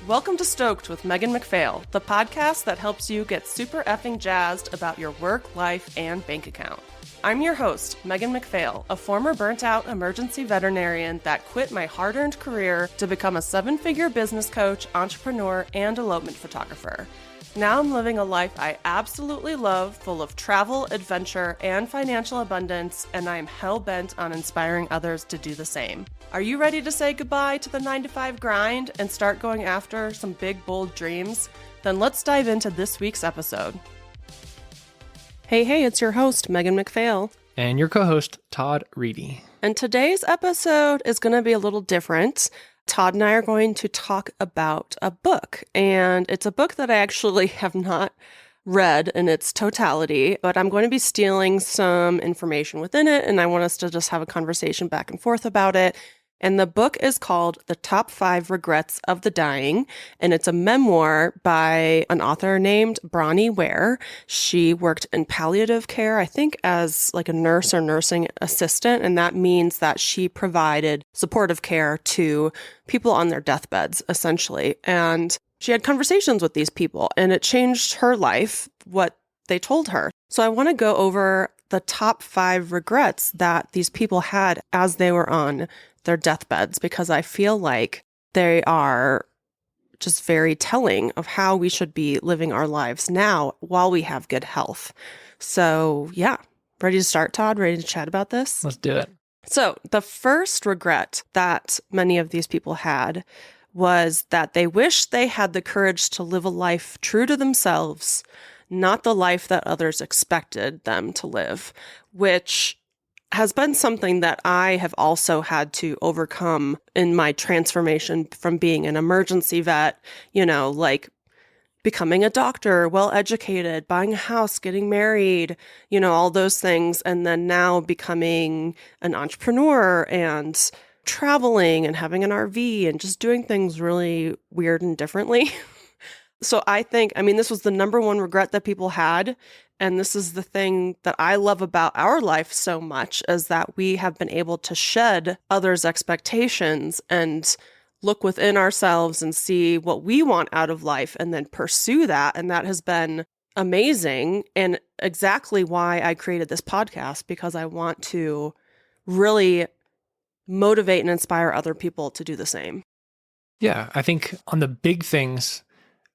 Welcome to Stoked with Megan McPhail, the podcast that helps you get super effing jazzed about your work, life, and bank account. I'm your host, Megan McPhail, a former burnt-out emergency veterinarian that quit my hard-earned career to become a seven-figure business coach, entrepreneur, and elopement photographer. Now I'm living a life I absolutely love, full of travel, adventure, and financial abundance, and I am hell-bent on inspiring others to do the same. Are you ready to say goodbye to the 9-to-5 grind and start going after some big, bold dreams? Then let's dive into this week's episode. Hey, it's your host, Megan McPhail. And your co-host, Todd Reedy. And today's episode is going to be a little different. Todd and I are going to talk about a book, and it's a book that I actually have not read in its totality, but I'm going to be stealing some information within it, and I want us to just have a conversation back and forth about it. And the book is called The Top 5 Regrets of the Dying, and it's a memoir by an author named Bronnie Ware. She worked in palliative care, I think, as like a nurse or nursing assistant, and that means that she provided supportive care to people on their deathbeds, essentially. And she had conversations with these people, and it changed her life, what they told her. So I want to go over the top 5 regrets that these people had as they were on their deathbeds, because I feel like they are just very telling of how we should be living our lives now while we have good health. So yeah, ready to start, Todd? Ready to chat about this? Let's do it. So the first regret that many of these people had was that they wish they had the courage to live a life true to themselves, not the life that others expected them to live, which has been something that I have also had to overcome in my transformation from being an emergency vet, like becoming a doctor, well-educated, buying a house, getting married, all those things. And then now becoming an entrepreneur and traveling and having an RV and just doing things really weird and differently. So I think, this was the number one regret that people had. And this is the thing that I love about our life so much, is that we have been able to shed others' expectations and look within ourselves and see what we want out of life and then pursue that. And that has been amazing, and exactly why I created this podcast, because I want to really motivate and inspire other people to do the same. Yeah, I think on the big things,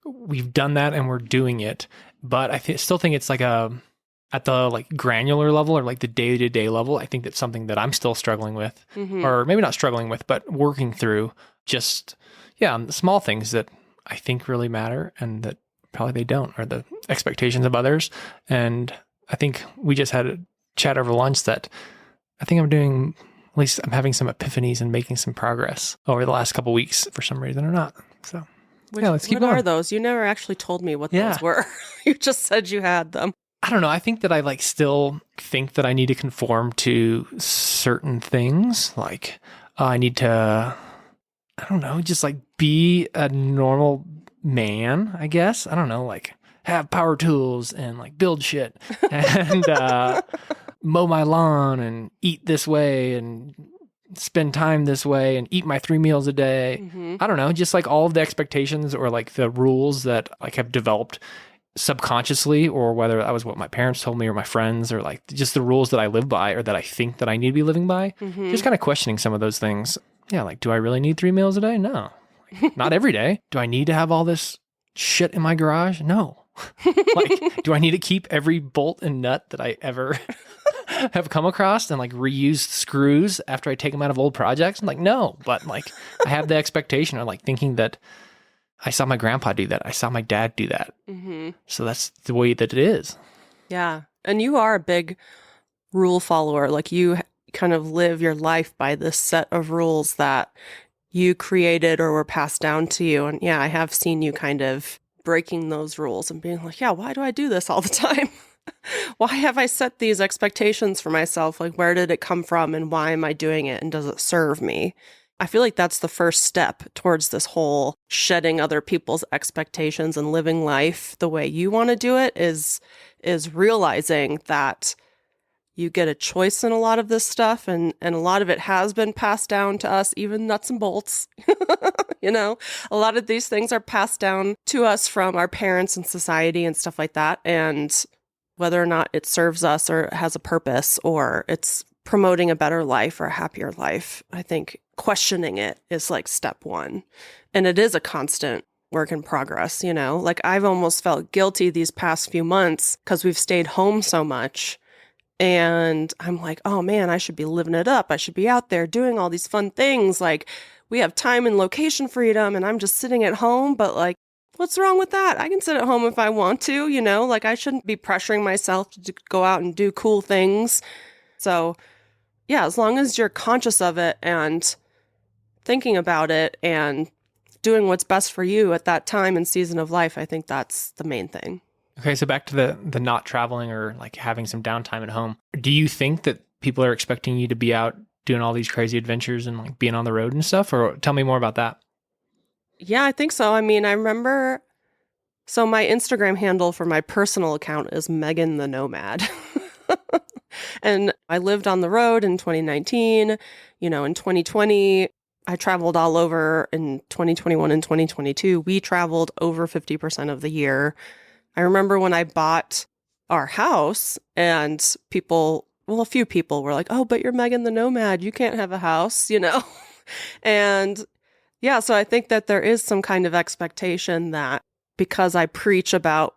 we've done that and we're doing it. But I still think it's like at the granular level or like the day-to-day level, I think that's something that I'm still struggling with, or maybe not struggling with, but working through just, the small things that I think really matter and that probably they don't, or the expectations of others. And I think we just had a chat over lunch that I think at least I'm having some epiphanies and making some progress over the last couple of weeks for some reason or not. So let's keep going. What are those? You never actually told me what those were. You just said you had them. I don't know. I think that I still think that I need to conform to certain things. Like I need to, just be a normal man, I guess. I don't know, have power tools and build shit and mow my lawn and eat this way and spend time this way and eat my 3 meals a day. I don't know, just all of the expectations or the rules that have developed subconsciously, or whether that was what my parents told me or my friends, or just the rules that I live by or that I think that I need to be living by. Just kind of questioning some of those things. Yeah, do I really need 3 meals a day? No. Not every day. Do I need to have all this shit in my garage? No. Do I need to keep every bolt and nut that I ever have come across and reused screws after I take them out of old projects? I'm no, but I have the expectation or thinking that I saw my grandpa do that. I saw my dad do that. So that's the way that it is. Yeah. And you are a big rule follower. You kind of live your life by this set of rules that you created or were passed down to you. And I have seen you kind of breaking those rules and being why do I do this all the time? Why have I set these expectations for myself? Where did it come from and why am I doing it? And does it serve me? I feel like that's the first step towards this whole shedding other people's expectations and living life the way you want to do it is realizing that you get a choice in a lot of this stuff, and a lot of it has been passed down to us, even nuts and bolts. A lot of these things are passed down to us from our parents and society and stuff like that. And whether or not it serves us or has a purpose or it's promoting a better life or a happier life, I think questioning it is like step one. And it is a constant work in progress, Like I've almost felt guilty these past few months because we've stayed home so much. And I'm like, oh man, I should be living it up. I should be out there doing all these fun things. Like we have time and location freedom and I'm just sitting at home. But like, what's wrong with that? I can sit at home if I want to, like I shouldn't be pressuring myself to go out and do cool things. So yeah, as long as you're conscious of it and thinking about it and doing what's best for you at that time and season of life, I think that's the main thing. Okay, so back to the not traveling or like having some downtime at home. Do you think that people are expecting you to be out doing all these crazy adventures and like being on the road and stuff? Or tell me more about that. Yeah, I think so. I mean, I remember, so my Instagram handle for my personal account is Megan the Nomad. And I lived on the road in 2019. In 2020, I traveled all over. In 2021 and 2022, we traveled over 50% of the year. I remember when I bought our house and a few people were like, oh, but you're Megan the Nomad. You can't have a house, And yeah, so I think that there is some kind of expectation that because I preach about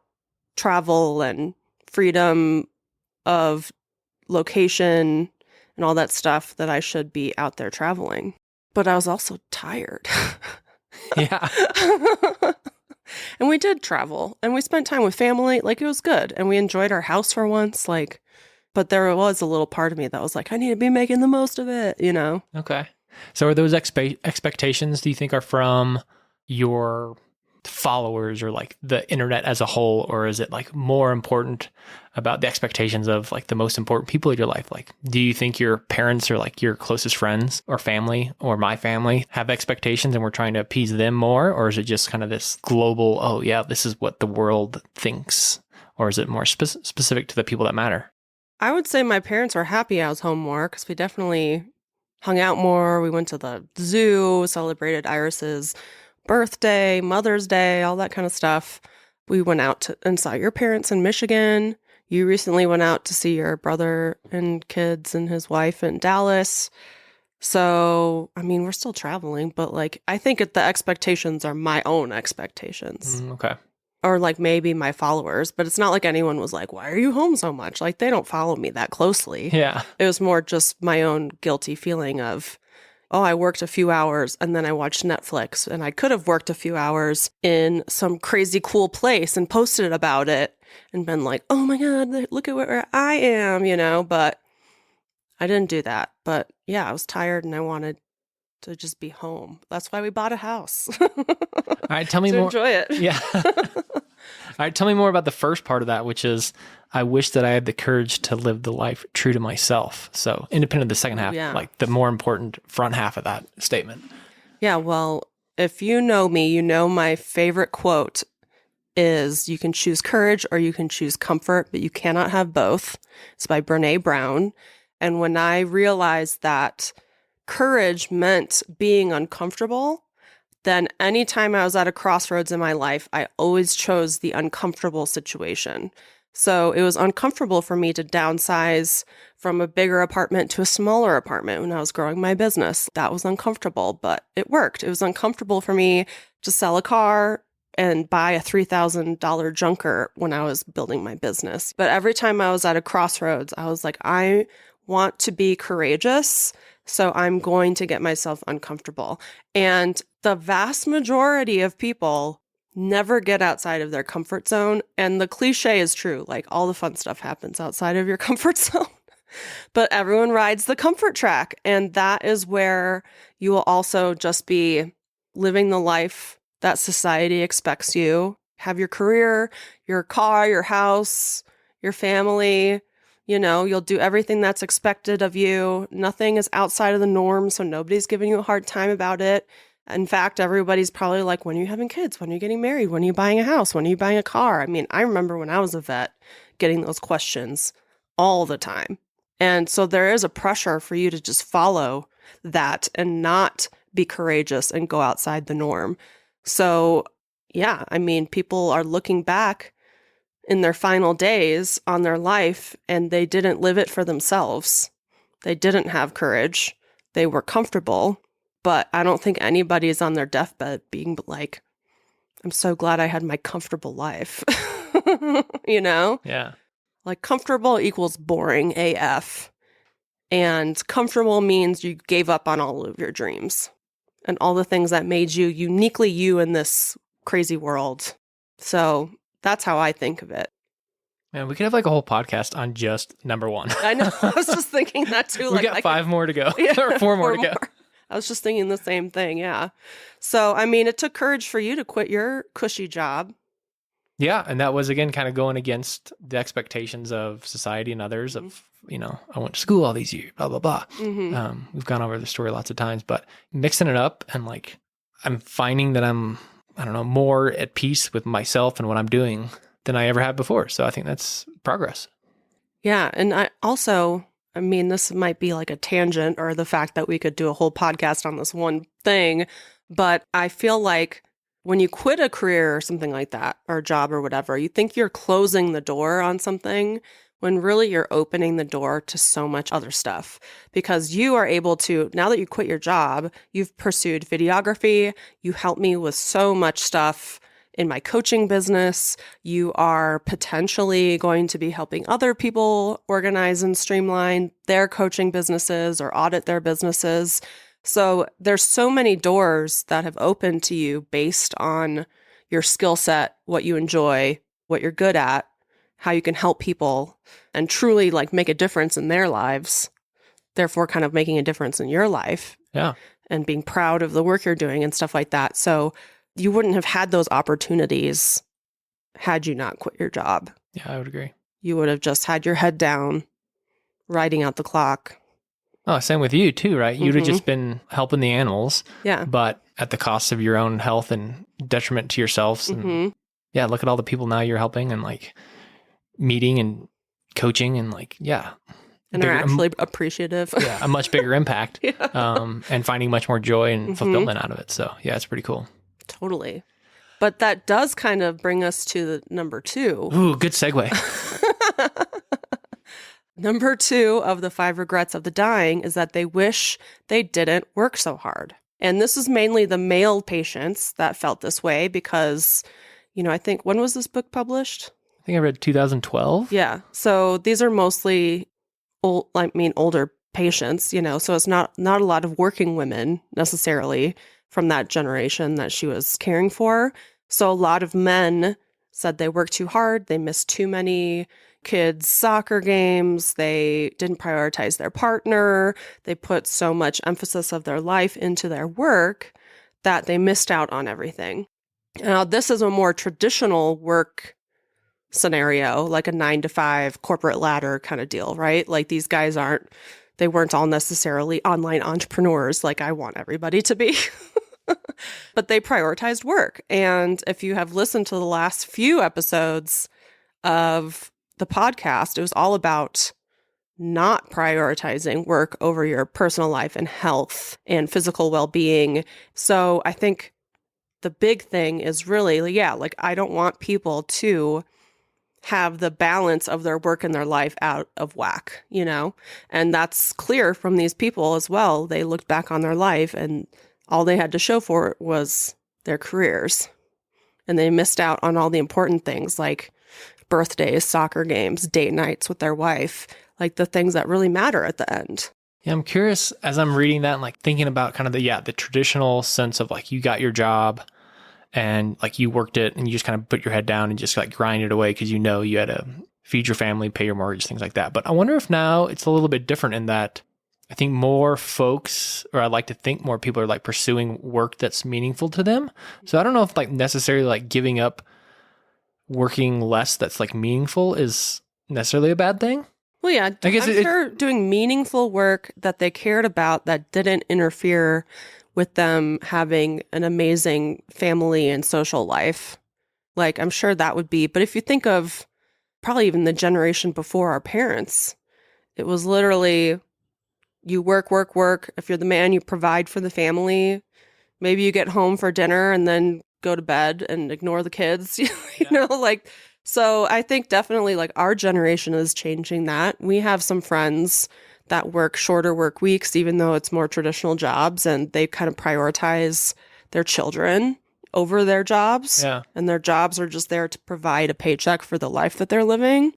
travel and freedom of location and all that stuff, that I should be out there traveling. But I was also tired. Yeah. And we did travel and we spent time with family. Like it was good. And we enjoyed our house for once. But there was a little part of me that was like, I need to be making the most of it, Okay. So are those expectations, do you think, are from your followers or like the internet as a whole? Or is it like more important about the expectations of like the most important people in your life? Like, do you think your parents or like your closest friends or family or my family have expectations and we're trying to appease them more? Or is it just kind of this global, oh yeah, this is what the world thinks? Or is it more specific to the people that matter? I would say my parents were happy I was home more because we definitely hung out more. We went to the zoo, celebrated Iris's birthday, Mother's Day, all that kind of stuff. We went out and saw your parents in Michigan. You recently went out to see your brother and kids and his wife in Dallas. So, I mean, we're still traveling, but like, I think the expectations are my own expectations. Okay. Or like maybe my followers, but it's not like anyone was like, why are you home so much? Like they don't follow me that closely. Yeah. It was more just my own guilty feeling of, oh, I worked a few hours and then I watched Netflix, and I could have worked a few hours in some crazy cool place and posted about it and been like, oh my God, look at where I am, but I didn't do that. But yeah, I was tired and I wanted to just be home. That's why we bought a house. All right, tell me to more. Enjoy it. Yeah. All right, tell me more about the first part of that, which is I wish that I had the courage to live the life true to myself. So independent of the second half, like the more important front half of that statement. Yeah, well, if you know me, you know my favorite quote is, you can choose courage or you can choose comfort, but you cannot have both. It's by Bronnie Ware. And when I realized that courage meant being uncomfortable, then anytime I was at a crossroads in my life, I always chose the uncomfortable situation. So it was uncomfortable for me to downsize from a bigger apartment to a smaller apartment when I was growing my business. That was uncomfortable, but it worked. It was uncomfortable for me to sell a car and buy a $3,000 junker when I was building my business. But every time I was at a crossroads, I was like, I want to be courageous, so I'm going to get myself uncomfortable. And the vast majority of people never get outside of their comfort zone. And the cliche is true, like all the fun stuff happens outside of your comfort zone. But everyone rides the comfort track. And that is where you will also just be living the life that society expects you. Have your career, your car, your house, your family. You'll do everything that's expected of you. Nothing is outside of the norm, so nobody's giving you a hard time about it. In fact, everybody's probably like, when are you having kids? When are you getting married? When are you buying a house? When are you buying a car? I mean, I remember when I was a vet getting those questions all the time. And so there is a pressure for you to just follow that and not be courageous and go outside the norm. So, yeah, I mean, people are looking back in their final days on their life and they didn't live it for themselves. They didn't have courage. They were comfortable, but I don't think anybody is on their deathbed being like, I'm so glad I had my comfortable life. You know? Yeah. Like comfortable equals boring AF. And comfortable means you gave up on all of your dreams and all the things that made you uniquely you in this crazy world. So that's how I think of it. Man, we could have like a whole podcast on just number one. I know. I was just thinking that too. We got 5 more to go. Yeah, or 4 more to go. I was just thinking the same thing. Yeah. So, I mean, it took courage for you to quit your cushy job. Yeah. And that was, again, kind of going against the expectations of society and others of, I went to school all these years, blah, blah, blah. We've gone over the story lots of times, but mixing it up and like, I'm finding that I'm, more at peace with myself and what I'm doing than I ever have before. So I think that's progress. Yeah. And I mean, this might be like a tangent or the fact that we could do a whole podcast on this one thing, but I feel like when you quit a career or something like that, or a job or whatever, you think you're closing the door on something when really you're opening the door to so much other stuff because you are able to, now that you quit your job, you've pursued videography, you help me with so much stuff in my coaching business. You are potentially going to be helping other people organize and streamline their coaching businesses or audit their businesses. So there's so many doors that have opened to you based on your skill set, what you enjoy, what you're good at, how you can help people and truly like make a difference in their lives, therefore kind of making a difference in your life. Yeah. And being proud of the work you're doing and stuff like that. So you wouldn't have had those opportunities had you not quit your job. Yeah, I would agree. You would have just had your head down, riding out the clock. Oh, same with you too, right? You'd have just been helping the animals, Yeah. but at the cost of your own health and detriment to yourselves. And yeah, look at all the people now you're helping and like meeting and coaching and like, yeah. And are actually appreciative. Yeah, a much bigger impact. Yeah. And finding much more joy and fulfillment out of it. So yeah, it's pretty cool. Totally. But that does kind of bring us to the number 2. Ooh, good segue. Number 2 of the 5 regrets of the dying is that they wish they didn't work so hard. And this is mainly the male patients that felt this way because, I think, when was this book published? I think I read 2012. Yeah. So these are mostly older patients, so it's not a lot of working women necessarily from that generation that she was caring for. So a lot of men said they worked too hard, they missed too many kids' soccer games, they didn't prioritize their partner, they put so much emphasis of their life into their work that they missed out on everything. Now, this is a more traditional work scenario, like a 9-to-5 corporate ladder kind of deal, right? Like these guys they weren't all necessarily online entrepreneurs like I want everybody to be. But they prioritized work. And if you have listened to the last few episodes of the podcast, it was all about not prioritizing work over your personal life and health and physical well-being. So I think the big thing is really, like I don't want people to have the balance of their work and their life out of whack, And that's clear from these people as well. They looked back on their life and all they had to show for it was their careers. And they missed out on all the important things like birthdays, soccer games, date nights with their wife, like the things that really matter at the end. Yeah, I'm curious as I'm reading that and like thinking about kind of the traditional sense of like you got your job and like you worked it and you just kind of put your head down and just like grind it away because you had to feed your family, pay your mortgage, things like that. But I wonder if now it's a little bit different in that I think more folks, or I like to think more people are like pursuing work that's meaningful to them. So I don't know if like necessarily like giving up working less that's like meaningful is necessarily a bad thing. Well, yeah, I guess I'm sure doing meaningful work that they cared about that didn't interfere with them having an amazing family and social life. Like, I'm sure that would be, but if you think of probably even the generation before our parents, It was literally you work, work, work. If you're the man, you provide for the family. Maybe you get home for dinner and then go to bed and ignore the kids, like, so I think definitely like our generation is changing that. We have some friends that work shorter work weeks, even though it's more traditional jobs, and they kind of prioritize their children over their jobs. Yeah. And their jobs are just there to provide a paycheck for the life that they're living.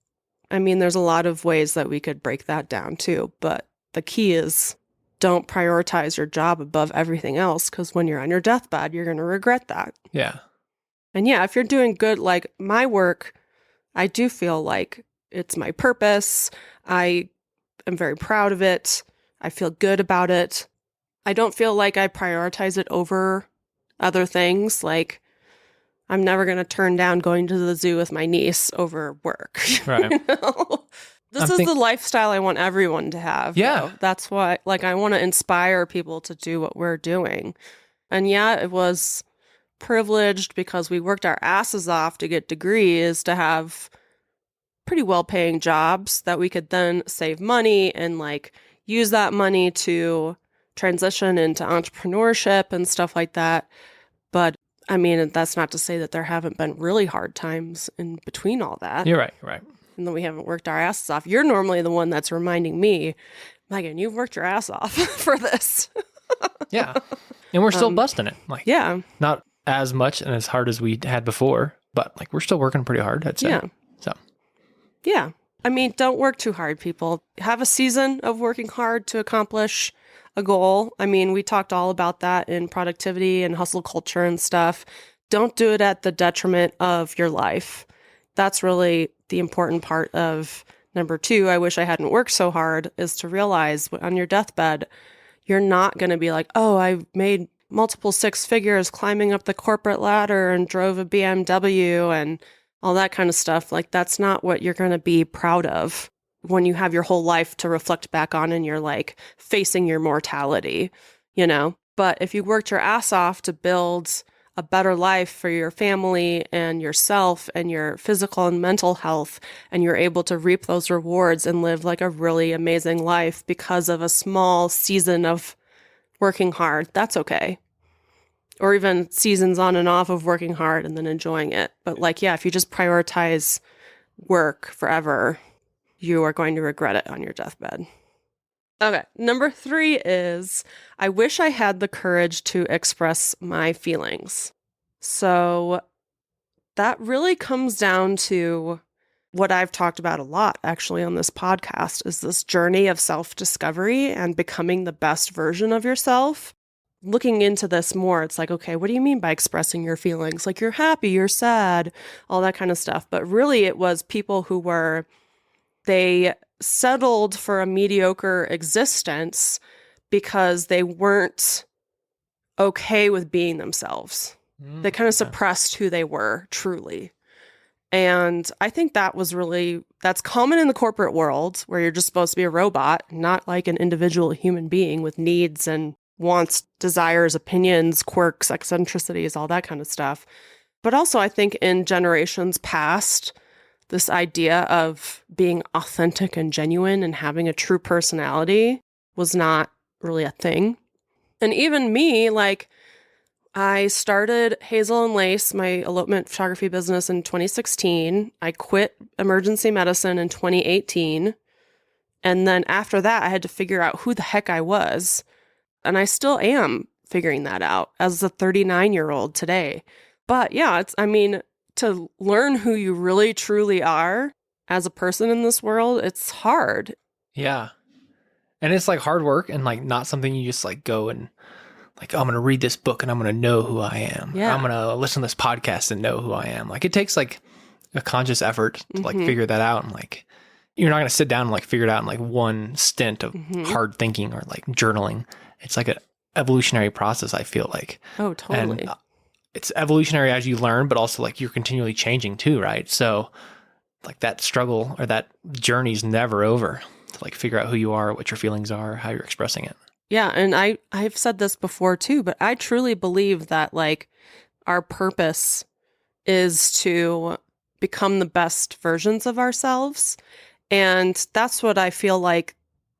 I mean, there's a lot of ways that we could break that down too, but the key is don't prioritize your job above everything else, because when you're on your deathbed, you're going to regret that. Yeah. And yeah, if you're doing good, like my work, I do feel like it's my purpose. I am very proud of it. I feel good about it. I don't feel like I prioritize it over other things. Like I'm never going to turn down going to the zoo with my niece over work. Right. This is the lifestyle I want everyone to have. Yeah. Though. That's why, like, I want to inspire people to do what we're doing. And yeah, it was privileged because we worked our asses off to get degrees, to have pretty well-paying jobs that we could then save money and, like, use that money to transition into entrepreneurship and stuff like that. But, I mean, that's not to say that there haven't been really hard times in between all that. You're right. You're right. And then we haven't worked our asses off. You're normally the one that's reminding me, Megan, you've worked your ass off for this. Yeah. And we're still busting it. Like, Yeah. not as much and as hard as we had before, but like we're still working pretty hard, I'd say. Yeah. So, Yeah. I mean, don't work too hard, people. Have a season of working hard to accomplish a goal. I mean, we talked all about that in productivity and hustle culture and stuff. Don't do it at the detriment of your life. That's really the important part of number 2. I wish I hadn't worked so hard, is to realize on your deathbed, you're not going to be like, oh, I made multiple 6 figures climbing up the corporate ladder and drove a BMW and all that kind of stuff. Like, that's not what you're going to be proud of when you have your whole life to reflect back on and you're like facing your mortality, But if you worked your ass off to build a better life for your family and yourself and your physical and mental health, and you're able to reap those rewards and live like a really amazing life because of a small season of working hard, that's okay. Or even seasons on and off of working hard and then enjoying it. But like, yeah, if you just prioritize work forever, you are going to regret it on your deathbed. Okay, number 3 is, I wish I had the courage to express my feelings. So that really comes down to what I've talked about a lot actually on this podcast, is this journey of self-discovery and becoming the best version of yourself. Looking into this more, it's like, okay, what do you mean by expressing your feelings? Like, you're happy, you're sad, all that kind of stuff. But really it was people who they settled for a mediocre existence because they weren't okay with being themselves. They kind of suppressed who they were truly. And I think that's common in the corporate world, where you're just supposed to be a robot, not like an individual human being with needs and wants, desires, opinions, quirks, eccentricities, all that kind of stuff. But also I think in generations past, this idea of being authentic and genuine and having a true personality was not really a thing. And even me, like, I started Hazel and Lace, my elopement photography business, in 2016. I quit emergency medicine in 2018. And then after that, I had to figure out who the heck I was. And I still am figuring that out as a 39-year-old today. But yeah, to learn who you really truly are as a person in this world, it's hard. yeah. And it's like hard work and like not something you just like go and like, oh, I'm going to read this book and I'm going to know who I am. Yeah. I'm going to listen to this podcast and know who I am. Like, it takes like a conscious effort to like figure that out. And like, you're not going to sit down and like figure it out in like one stint of hard thinking or like journaling. It's like an evolutionary process, I feel like. Oh, totally. And it's evolutionary as you learn, but also like you're continually changing too, right? So like that struggle or that journey's never over to like figure out who you are, what your feelings are, how you're expressing it. Yeah, and I've said this before too, but I truly believe that like our purpose is to become the best versions of ourselves. And that's what I feel like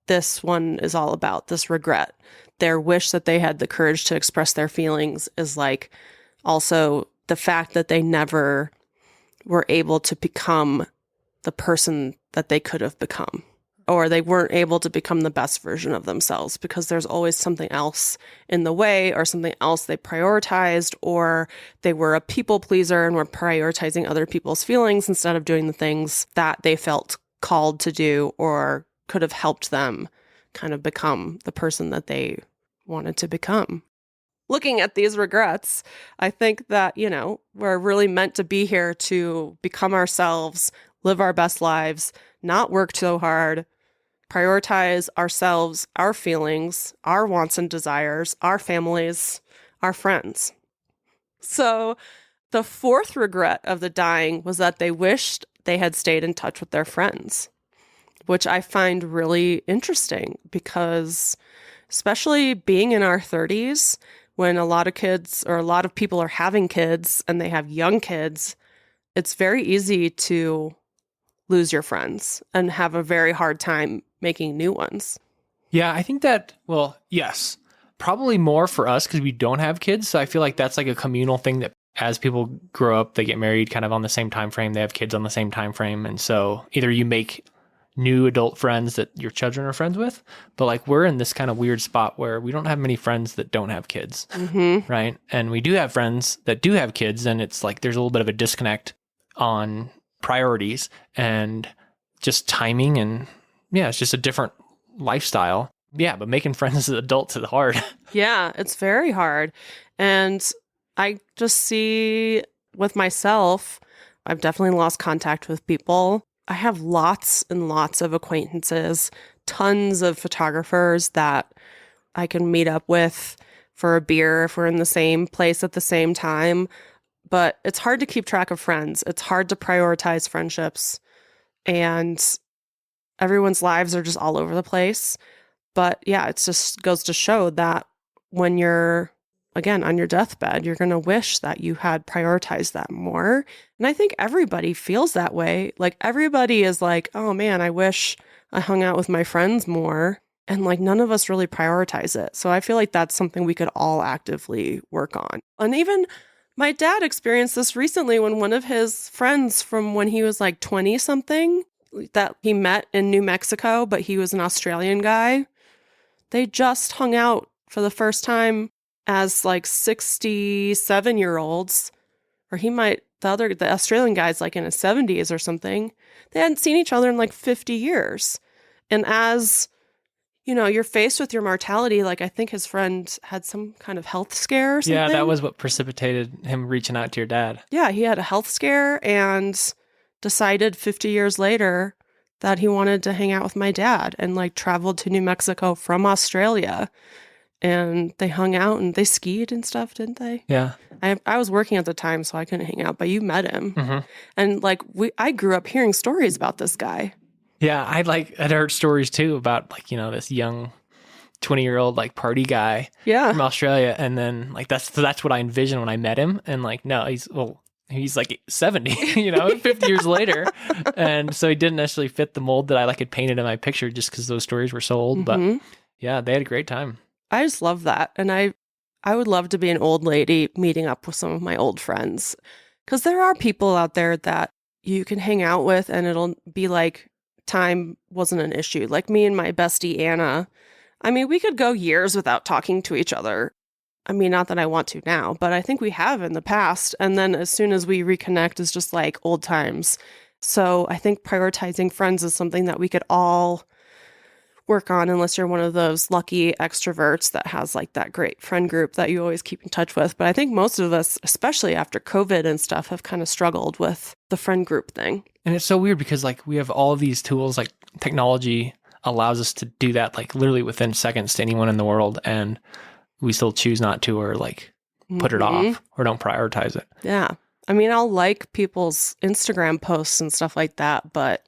this one is all about, this regret. Their wish that they had the courage to express their feelings is like also the fact that they never were able to become the person that they could have become, or they weren't able to become the best version of themselves because there's always something else in the way or something else they prioritized, or they were a people pleaser and were prioritizing other people's feelings instead of doing the things that they felt called to do or could have helped them kind of become the person that they wanted to become. Looking at these regrets, I think that, we're really meant to be here to become ourselves, live our best lives, not work so hard, prioritize ourselves, our feelings, our wants and desires, our families, our friends. So the fourth regret of the dying was that they wished they had stayed in touch with their friends, which I find really interesting because especially being in our 30s, when a lot of kids or a lot of people are having kids and they have young kids, it's very easy to lose your friends and have a very hard time making new ones. Yeah, I think that, well, yes, probably more for us because we don't have kids. So I feel like that's like a communal thing that as people grow up, they get married kind of on the same time frame. They have kids on the same time frame. And so either you make new adult friends that your children are friends with, but like we're in this kind of weird spot where we don't have many friends that don't have kids, right? And we do have friends that do have kids, and it's like there's a little bit of a disconnect on priorities and just timing, and yeah, it's just a different lifestyle. Yeah, but making friends as adults is hard. Yeah, it's very hard. And I just see with myself, I've definitely lost contact with people. I have lots and lots of acquaintances, tons of photographers that I can meet up with for a beer if we're in the same place at the same time. But it's hard to keep track of friends. It's hard to prioritize friendships. And everyone's lives are just all over the place. But yeah, it just goes to show that when you're, again, on your deathbed, you're going to wish that you had prioritized that more. And I think everybody feels that way. Like everybody is like, oh man, I wish I hung out with my friends more. And like none of us really prioritize it. So I feel like that's something we could all actively work on. And even my dad experienced this recently when one of his friends from when he was like 20 something that he met in New Mexico, but he was an Australian guy. They just hung out for the first time as like 67-year-olds, or the Australian guy's like in his 70s or something. They hadn't seen each other in like 50 years. And as, you're faced with your mortality, like I think his friend had some kind of health scare or something. Yeah, that was what precipitated him reaching out to your dad. Yeah, he had a health scare and decided 50 years later that he wanted to hang out with my dad and like traveled to New Mexico from Australia. And they hung out and they skied and stuff, didn't they? Yeah. I was working at the time, so I couldn't hang out, but you met him. Mm-hmm. And like I grew up hearing stories about this guy. Yeah, I'd heard stories too about like, this young 20-year-old like party guy from Australia. And then like that's what I envisioned when I met him. And like, no, he's like 70, 50 years later. And so he didn't necessarily fit the mold that I like had painted in my picture just because those stories were so old. But yeah, they had a great time. I just love that. And I would love to be an old lady meeting up with some of my old friends. Because there are people out there that you can hang out with and it'll be like time wasn't an issue. Like me and my bestie, Anna. I mean, we could go years without talking to each other. I mean, not that I want to now, but I think we have in the past. And then as soon as we reconnect, it's just like old times. So I think prioritizing friends is something that we could all work on, unless you're one of those lucky extroverts that has like that great friend group that you always keep in touch with. But I think most of us, especially after COVID and stuff, have kind of struggled with the friend group thing. And it's so weird because like we have all of these tools, like technology allows us to do that like literally within seconds to anyone in the world. And we still choose not to, or like put it off or don't prioritize it. Yeah. I mean, I'll like people's Instagram posts and stuff like that, but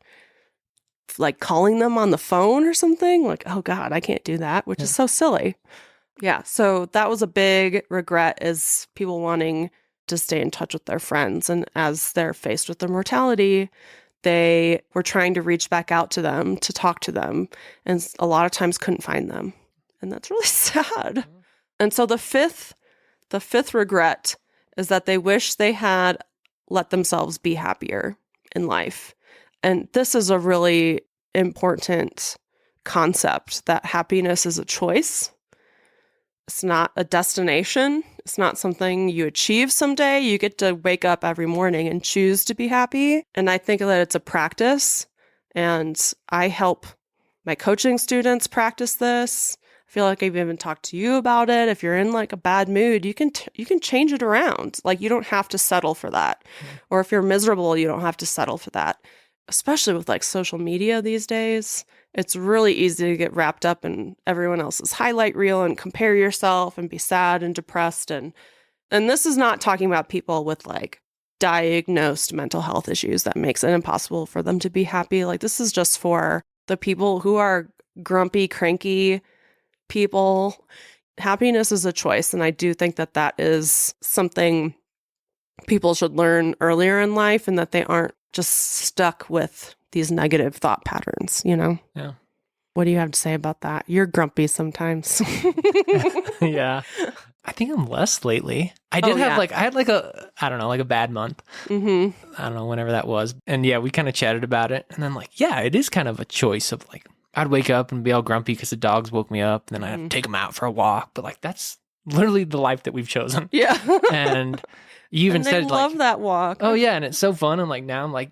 like calling them on the phone or something, like, oh God, I can't do that, which is so silly. Yeah. So that was a big regret, is people wanting to stay in touch with their friends. And as they're faced with their mortality, they were trying to reach back out to them, to talk to them, and a lot of times couldn't find them. And that's really sad. And so the fifth regret is that they wish they had let themselves be happier in life. And this is a really important concept, that happiness is a choice. It's not a destination. It's not something you achieve someday. You get to wake up every morning and choose to be happy. And I think that it's a practice. And I help my coaching students practice this. I feel like I've even talked to you about it. If you're in like a bad mood, you can change it around. Like you don't have to settle for that. Or if you're miserable, you don't have to settle for that. Especially with like social media these days, it's really easy to get wrapped up in everyone else's highlight reel and compare yourself and be sad and depressed. And this is not talking about people with like diagnosed mental health issues that makes it impossible for them to be happy. Like this is just for the people who are grumpy, cranky people. Happiness is a choice. And I do think that that is something people should learn earlier in life, and that they aren't just stuck with these negative thought patterns, you know? Yeah. What do you have to say about that? You're grumpy sometimes. Yeah. I think I'm less lately. I did have I had like a, I don't know, like a bad month. Mm-hmm. I don't know, whenever that was. And yeah, we kind of chatted about it. And then like, yeah, it is kind of a choice of like, I'd wake up and be all grumpy because the dogs woke me up. And then I'd have to take them out for a walk. But like, that's literally the life that we've chosen. Yeah. And you even and they said love like, that walk. oh yeah. And it's so fun. And like, now I'm like,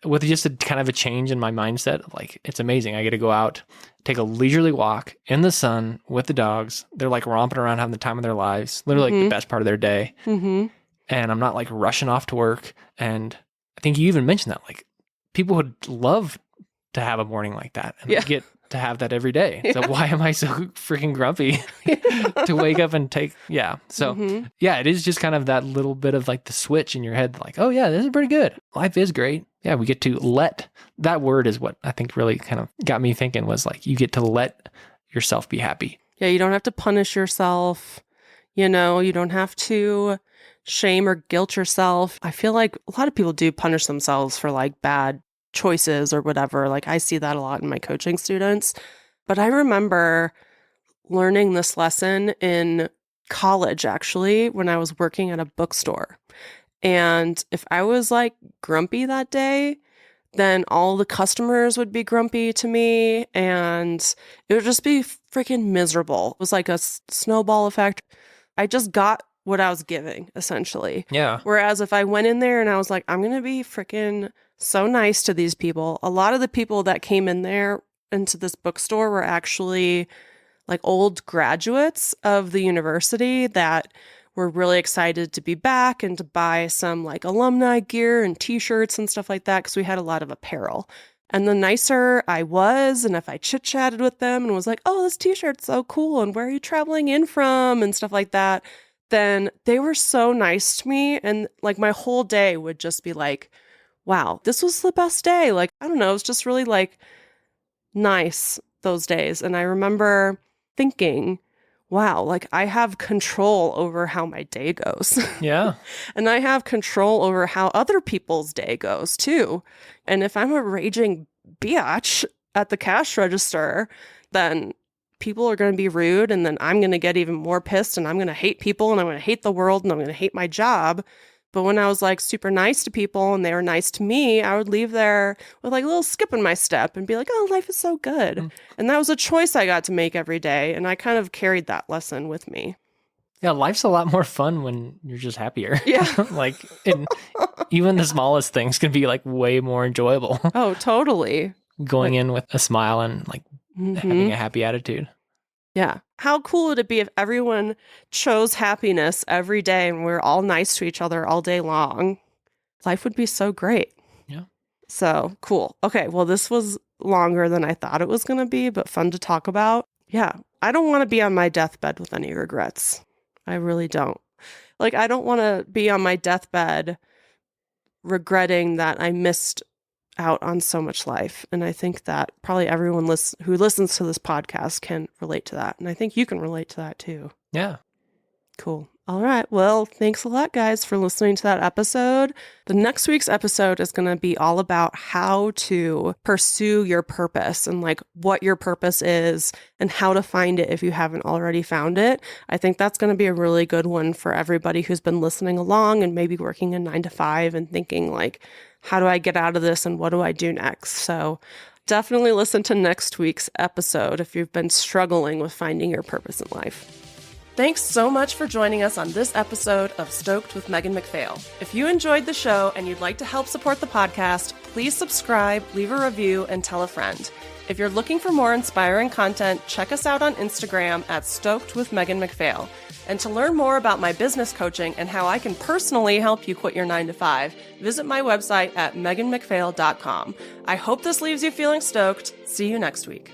with just a kind of a change in my mindset, like it's amazing. I get to go out, take a leisurely walk in the sun with the dogs. They're like romping around, having the time of their lives, literally like the best part of their day. Mm-hmm. And I'm not like rushing off to work. And I think you even mentioned that like people would love to have a morning like that and get to have that every day. Yeah. So why am I so freaking grumpy to wake up and take, So yeah, it is just kind of that little bit of like the switch in your head, like, oh yeah, this is pretty good. Life is great. Yeah, we get to let, that word is what I think really kind of got me thinking, was like, you get to let yourself be happy. Yeah, you don't have to punish yourself. You know, you don't have to shame or guilt yourself. I feel like a lot of people do punish themselves for like bad choices or whatever. Like I see that a lot in my coaching students. But I remember learning this lesson in college, actually, when I was working at a bookstore. And if I was like grumpy that day, then all the customers would be grumpy to me and it would just be freaking miserable. It was like a snowball effect. I just got what I was giving, essentially. Yeah. Whereas if I went in there and I was like, I'm going to be freaking so nice to these people. A lot of the people that came in there into this bookstore were actually like old graduates of the university that were really excited to be back and to buy some like alumni gear and t-shirts and stuff like that, because we had a lot of apparel. And the nicer I was, and if I chit-chatted with them and was like, oh, this t-shirt's so cool, and where are you traveling in from, and stuff like that, then they were so nice to me. And like my whole day would just be like, wow, this was the best day. Like, I don't know, it was just really like nice those days. And I remember thinking, wow, like I have control over how my day goes. Yeah. And I have control over how other people's day goes too. And if I'm a raging biatch at the cash register, then people are going to be rude, and then I'm going to get even more pissed, and I'm going to hate people, and I'm going to hate the world, and I'm going to hate my job. But when I was like super nice to people and they were nice to me, I would leave there with like a little skip in my step and be like, oh, life is so good. Mm. And that was a choice I got to make every day. And I kind of carried that lesson with me. Yeah, life's a lot more fun when you're just happier. Yeah. Like, even the smallest things can be like way more enjoyable. Oh, totally. Going in with a smile and like having a happy attitude. Yeah. How cool would it be if everyone chose happiness every day and we're all nice to each other all day long? Life would be so great. Yeah. So cool. Okay. Well, this was longer than I thought it was going to be, but fun to talk about. Yeah. I don't want to be on my deathbed with any regrets. I really don't. Like, I don't want to be on my deathbed regretting that I missed out on so much life. And I think that probably everyone who listens to this podcast can relate to that. And I think you can relate to that too. Yeah. Cool. All right. Well, thanks a lot, guys, for listening to that episode. The next week's episode is going to be all about how to pursue your purpose and like what your purpose is and how to find it if you haven't already found it. I think that's going to be a really good one for everybody who's been listening along and maybe working a 9 to 5 and thinking like, how do I get out of this and what do I do next? So definitely listen to next week's episode if you've been struggling with finding your purpose in life. Thanks so much for joining us on this episode of Stoked with Megan McPhail. If you enjoyed the show and you'd like to help support the podcast, please subscribe, leave a review, and tell a friend. If you're looking for more inspiring content, check us out on Instagram at Stoked with Megan McPhail. And to learn more about my business coaching and how I can personally help you quit your 9 to 5, visit my website at meganmcphail.com. I hope this leaves you feeling stoked. See you next week.